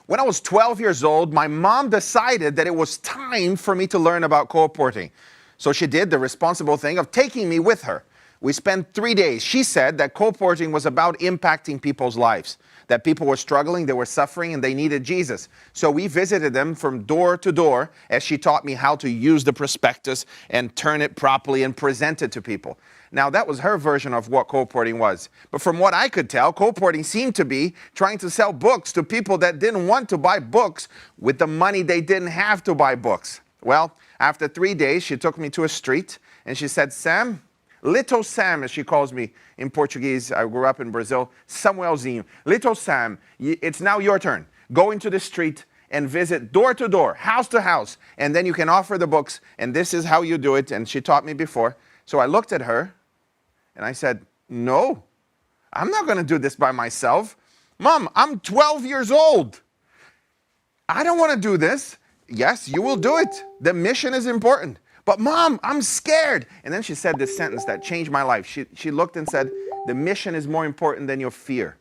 When I was 12 years old, my mom decided that it was time for me to learn about colporting. So she did the responsible thing of taking me with her. We spent 3 days. She said that colporting was about impacting people's lives, that people were struggling, they were suffering, and they needed Jesus. So we visited them from door to door as she taught me how to use the prospectus and turn it properly and present it to people. Now, that was her version of what colporting was. But from what I could tell, colporting seemed to be trying to sell books to people that didn't want to buy books with the money they didn't have to buy books. Well, after 3 days, she took me to a street and she said, Sam, Little Sam, as she calls me in Portuguese, I grew up in Brazil, Samuelzinho. Little Sam, it's now your turn. Go into the street and visit door to door, house to house, and then you can offer the books, and this is how you do it, and she taught me before. So I looked at her, and I said, no, I'm not going to do this by myself. Mom, I'm 12 years old. I don't want to do this. Yes, you will do it. The mission is important. But Mom, I'm scared. And then she said this sentence that changed my life. She looked and said, the mission is more important than your fear.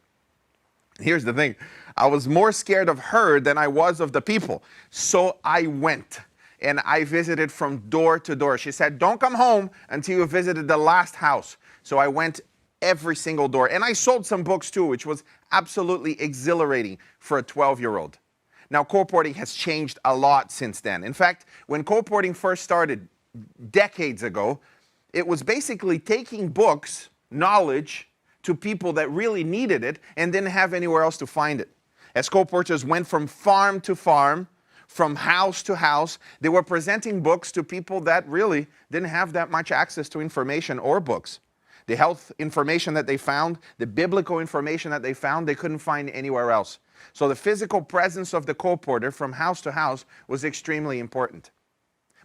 Here's the thing. I was more scared of her than I was of the people. So I went and I visited from door to door. She said, don't come home until you visited the last house. So I went every single door. And I sold some books too, which was absolutely exhilarating for a 12-year-old. Now, colporting has changed a lot since then. In fact, when colporting first started decades ago, it was basically taking books, knowledge, to people that really needed it and didn't have anywhere else to find it. As colporteurs went from farm to farm, from house to house, they were presenting books to people that really didn't have that much access to information or books. The health information that they found, the biblical information that they found, they couldn't find anywhere else. So the physical presence of the colporter from house to house was extremely important.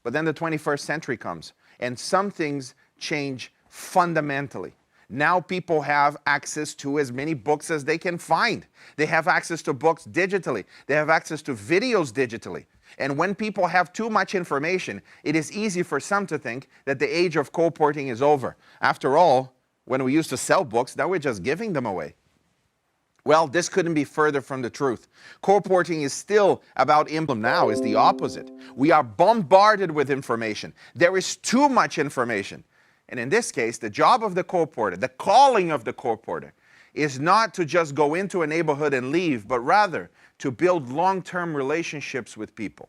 But then the 21st century comes, and some things change fundamentally. Now people have access to as many books as they can find. They have access to books digitally. They have access to videos digitally. And when people have too much information, it is easy for some to think that the age of colporting is over. After all, when we used to sell books, now we're just giving them away. Well, this couldn't be further from the truth. Colporting is still about implement. Now is the opposite. We are bombarded with information. There is too much information. And in this case, the job of the colporter, the calling of the colporter, is not to just go into a neighborhood and leave, but rather to build long-term relationships with people.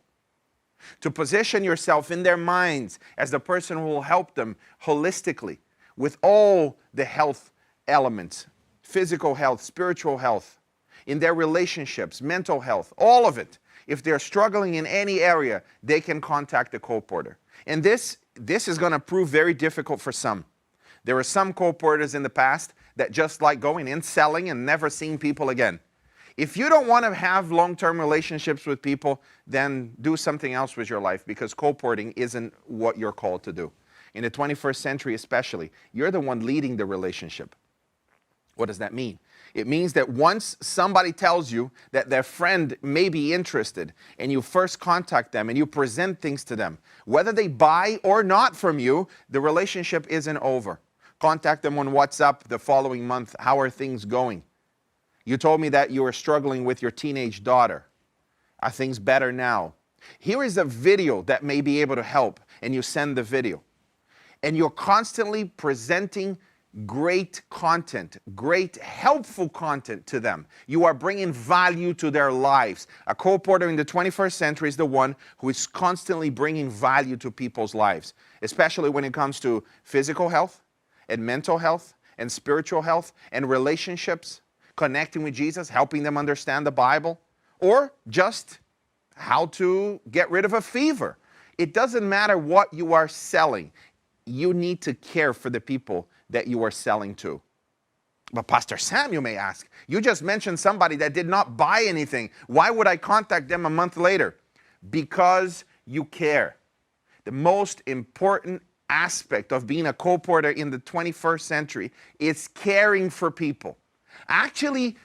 To position yourself in their minds as the person who will help them holistically with all the health elements. Physical health, spiritual health, in their relationships, mental health, all of it. If they're struggling in any area, they can contact the colporter. And this is going to prove very difficult for some. There are some colporters in the past that just like going in, selling, and never seeing people again. If you don't want to have long-term relationships with people, then do something else with your life, because colporting isn't what you're called to do. In the 21st century especially, you're the one leading the relationship. What does that mean? It means that once somebody tells you that their friend may be interested, and you first contact them and you present things to them, whether they buy or not from you, the relationship isn't over. Contact them on WhatsApp the following month. How are things going? You told me that you were struggling with your teenage daughter. Are things better now? Here is a video that may be able to help, and you send the video. And you're constantly presenting great content, great helpful content to them. You are bringing value to their lives. A colporter in the 21st century is the one who is constantly bringing value to people's lives, especially when it comes to physical health and mental health and spiritual health and relationships, connecting with Jesus, helping them understand the Bible, or just how to get rid of a fever. It doesn't matter what you are selling. You need to care for the people that you are selling to. But Pastor Sam, you may ask, you just mentioned somebody that did not buy anything. Why would I contact them a month later? Because you care. The most important aspect of being a colporter in the 21st century is caring for people. Actually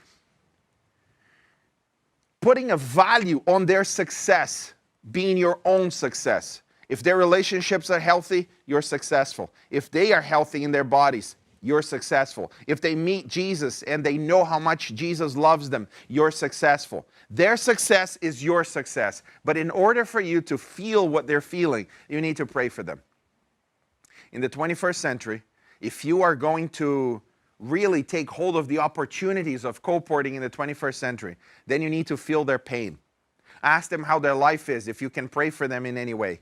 putting a value on their success being your own success. If their relationships are healthy, you're successful. If they are healthy in their bodies, you're successful. If they meet Jesus and they know how much Jesus loves them, you're successful. Their success is your success. But in order for you to feel what they're feeling, you need to pray for them. In the 21st century, if you are going to really take hold of the opportunities of co-porting in the 21st century, then you need to feel their pain. Ask them how their life is, if you can pray for them in any way.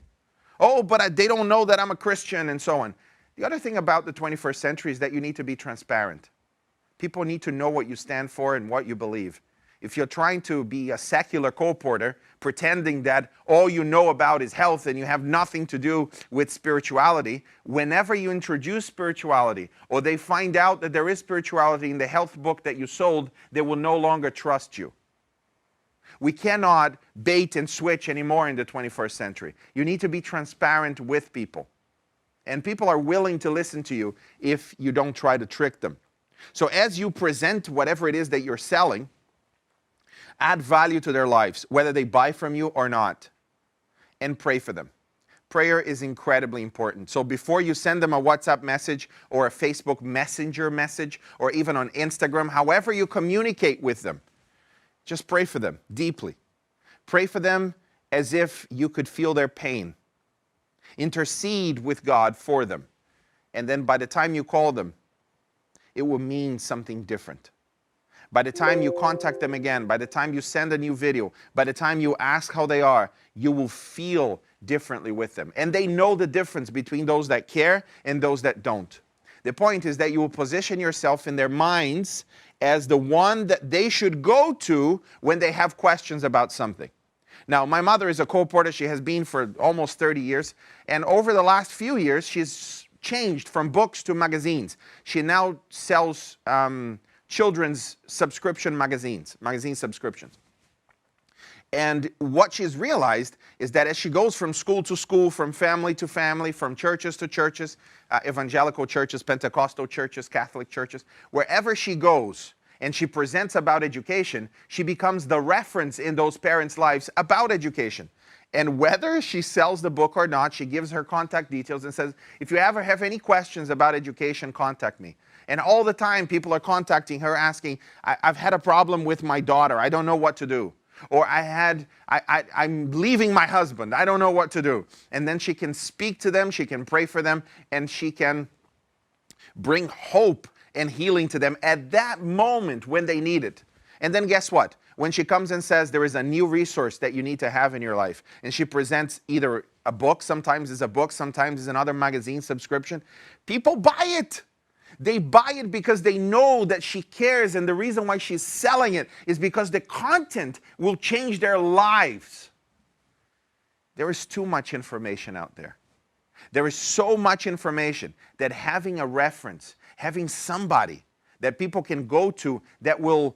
Oh, but they don't know that I'm a Christian, and so on. The other thing about the 21st century is that you need to be transparent. People need to know what you stand for and what you believe. If you're trying to be a secular co-porter, pretending that all you know about is health and you have nothing to do with spirituality, whenever you introduce spirituality or they find out that there is spirituality in the health book that you sold, they will no longer trust you. We cannot bait and switch anymore in the 21st century. You need to be transparent with people. And people are willing to listen to you if you don't try to trick them. So as you present whatever it is that you're selling, add value to their lives, whether they buy from you or not, and pray for them. Prayer is incredibly important. So before you send them a WhatsApp message or a Facebook Messenger message or even on Instagram, however you communicate with them, just pray for them deeply. Pray for them as if you could feel their pain. Intercede with God for them. And then by the time you call them, it will mean something different. By the time you contact them again, by the time you send a new video, by the time you ask how they are, you will feel differently with them. And they know the difference between those that care and those that don't. The point is that you will position yourself in their minds as the one that they should go to when they have questions about something. Now, my mother is a co-porter. She has been for almost 30 years. And over the last few years, she's changed from books to magazines. She now sells children's subscription magazine subscriptions. And what she's realized is that as she goes from school to school, from family to family, from churches to churches, evangelical churches, Pentecostal churches, Catholic churches, wherever she goes and she presents about education, she becomes the reference in those parents' lives about education. And whether she sells the book or not, she gives her contact details and says, if you ever have any questions about education, contact me. And all the time, people are contacting her asking, I've had a problem with my daughter. I don't know what to do. Or I'm leaving my husband. I don't know what to do. And then she can speak to them, she can pray for them, and she can bring hope and healing to them at that moment when they need it. And then guess what? When she comes and says there is a new resource that you need to have in your life, and she presents either a book, sometimes it's a book, sometimes it's another magazine subscription, people buy it. They buy it because they know that she cares, and the reason why she's selling it is because the content will change their lives. There is too much information out there. There is so much information that having a reference, having somebody that people can go to that will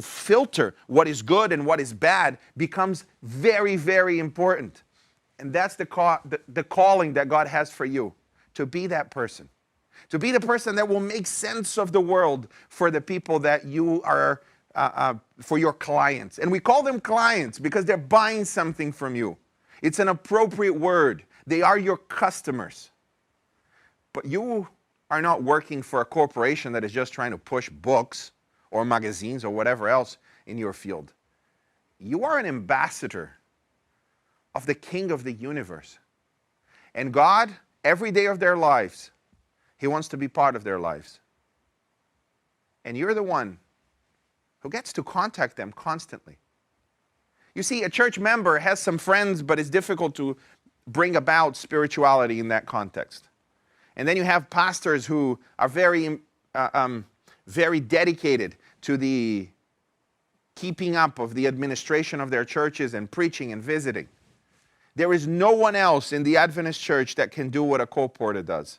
filter what is good and what is bad becomes very, very important. And that's the calling that God has for you, to be that person. To be the person that will make sense of the world for the people that you are, for your clients. And we call them clients because they're buying something from you. It's an appropriate word. They are your customers. But you are not working for a corporation that is just trying to push books or magazines or whatever else in your field. You are an ambassador of the King of the universe. And God, every day of their lives, He wants to be part of their lives. And you're the one who gets to contact them constantly. You see, a church member has some friends, but it's difficult to bring about spirituality in that context. And then you have pastors who are very dedicated to the keeping up of the administration of their churches and preaching and visiting. There is no one else in the Adventist church that can do what a co-porter does.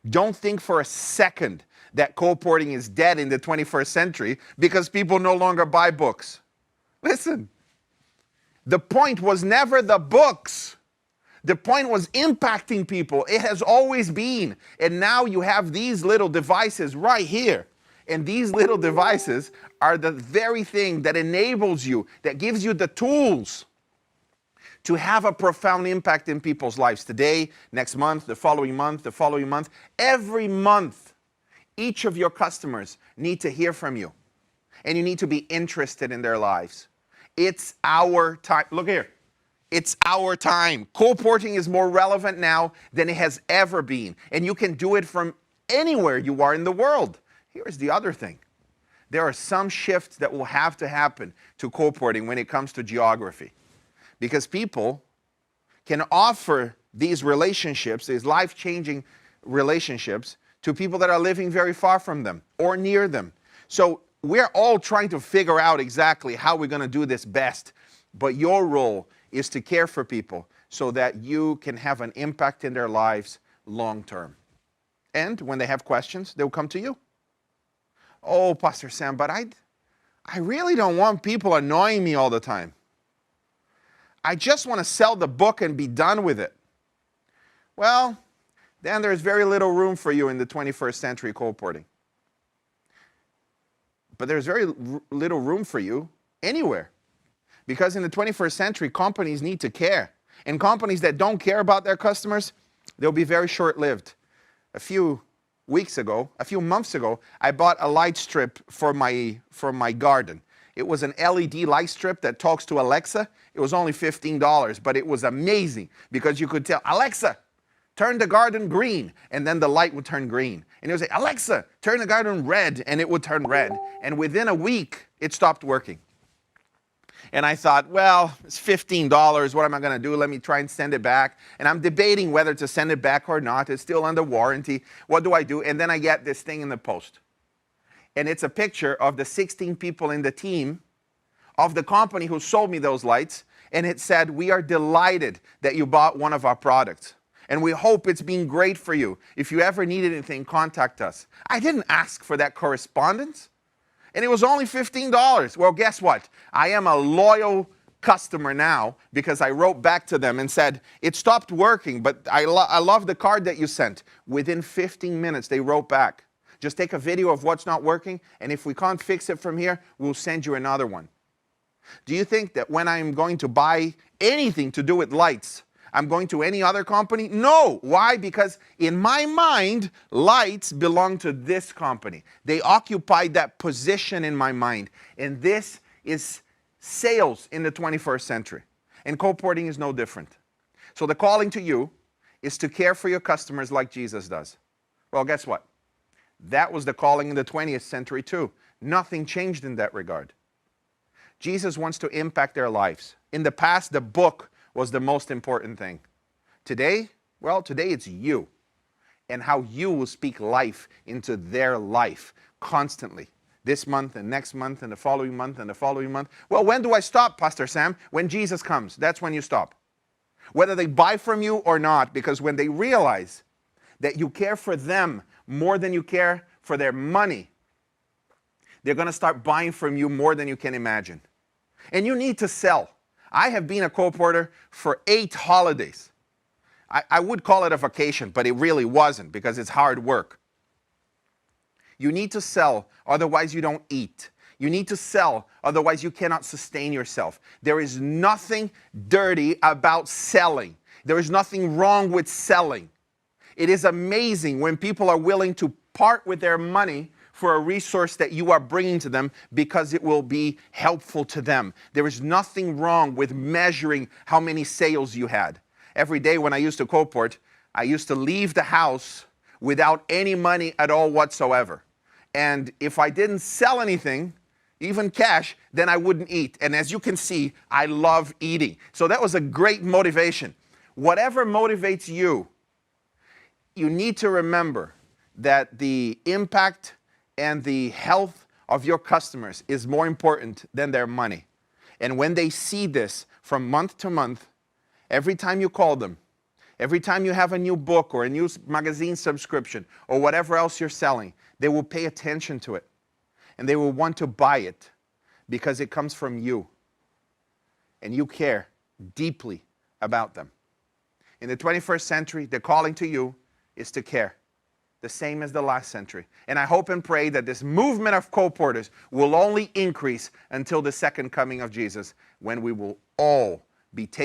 Don't think for a second that co-porting is dead in the 21st century because people no longer buy books. Listen, the point was never the books. The point was impacting people. It has always been. And now you have these little devices right here. And these little devices are the very thing that enables you, that gives you the tools to have a profound impact in people's lives today, next month, the following month, the following month. Every month Each of your customers need to hear from you. And you need to be interested in their lives. It's our time. Look here. It's our time. Colporting is more relevant now than it has ever been. And you can do it from anywhere you are in the world. Here's the other thing. There are some shifts that will have to happen to colporting when it comes to geography. Because people can offer these relationships, these life-changing relationships, to people that are living very far from them or near them. So we're all trying to figure out exactly how we're going to do this best. But your role is to care for people so that you can have an impact in their lives long term. And when they have questions, they'll come to you. Oh, Pastor Sam, but I really don't want people annoying me all the time. I just want to sell the book and be done with it. Well, then there's very little room for you in the 21st century colporting. But there's very little room for you anywhere. Because in the 21st century, companies need to care. And companies that don't care about their customers, they'll be very short-lived. A few months ago, I bought a light strip for my garden. It was an LED light strip that talks to Alexa. It was only $15, but it was amazing because you could tell, Alexa, turn the garden green, and then the light would turn green. And it would say, Alexa, turn the garden red, and it would turn red. And within a week, it stopped working. And I thought, well, it's $15. What am I going to do? Let me try and send it back. And I'm debating whether to send it back or not. It's still under warranty. What do I do? And then I get this thing in the post. And it's a picture of the 16 people in the team of the company who sold me those lights. And it said, we are delighted that you bought one of our products. And we hope it's been great for you. If you ever need anything, contact us. I didn't ask for that correspondence. And it was only $15. Well, guess what? I am a loyal customer now because I wrote back to them and said, it stopped working, but I love the card that you sent. Within 15 minutes, they wrote back. Just take a video of what's not working, and if we can't fix it from here, we'll send you another one. Do you think that when I'm going to buy anything to do with lights, I'm going to any other company? No. Why? Because in my mind, lights belong to this company. They occupy that position in my mind. And this is sales in the 21st century. And colporting is no different. So the calling to you is to care for your customers like Jesus does. Well, guess what? That was the calling in the 20th century too. Nothing changed in that regard. Jesus wants to impact their lives. In the past, the book was the most important thing. Today, well, today it's you and how you will speak life into their life constantly. This month and next month and the following month and the following month. Well, when do I stop, Pastor Sam? When Jesus comes. That's when you stop. Whether they buy from you or not, because when they realize that you care for them more than you care for their money, they're going to start buying from you more than you can imagine. And you need to sell. I have been a colporter for 8 holidays. I would call it a vacation, but it really wasn't because it's hard work. You need to sell, otherwise you don't eat. You need to sell, otherwise you cannot sustain yourself. There is nothing dirty about selling. There is nothing wrong with selling. It is amazing when people are willing to part with their money for a resource that you are bringing to them because it will be helpful to them. There is nothing wrong with measuring how many sales you had. Every day when I used to colport, I used to leave the house without any money at all whatsoever. And if I didn't sell anything, even cash, then I wouldn't eat. And as you can see, I love eating. So that was a great motivation. Whatever motivates you, you need to remember that the impact and the health of your customers is more important than their money. And when they see this from month to month, every time you call them, every time you have a new book or a new magazine subscription or whatever else you're selling, they will pay attention to it. And they will want to buy it because it comes from you. And you care deeply about them. In the 21st century, the calling to you is to care. The same as the last century. And I hope and pray that this movement of colporters will only increase until the second coming of Jesus, when we will all be taken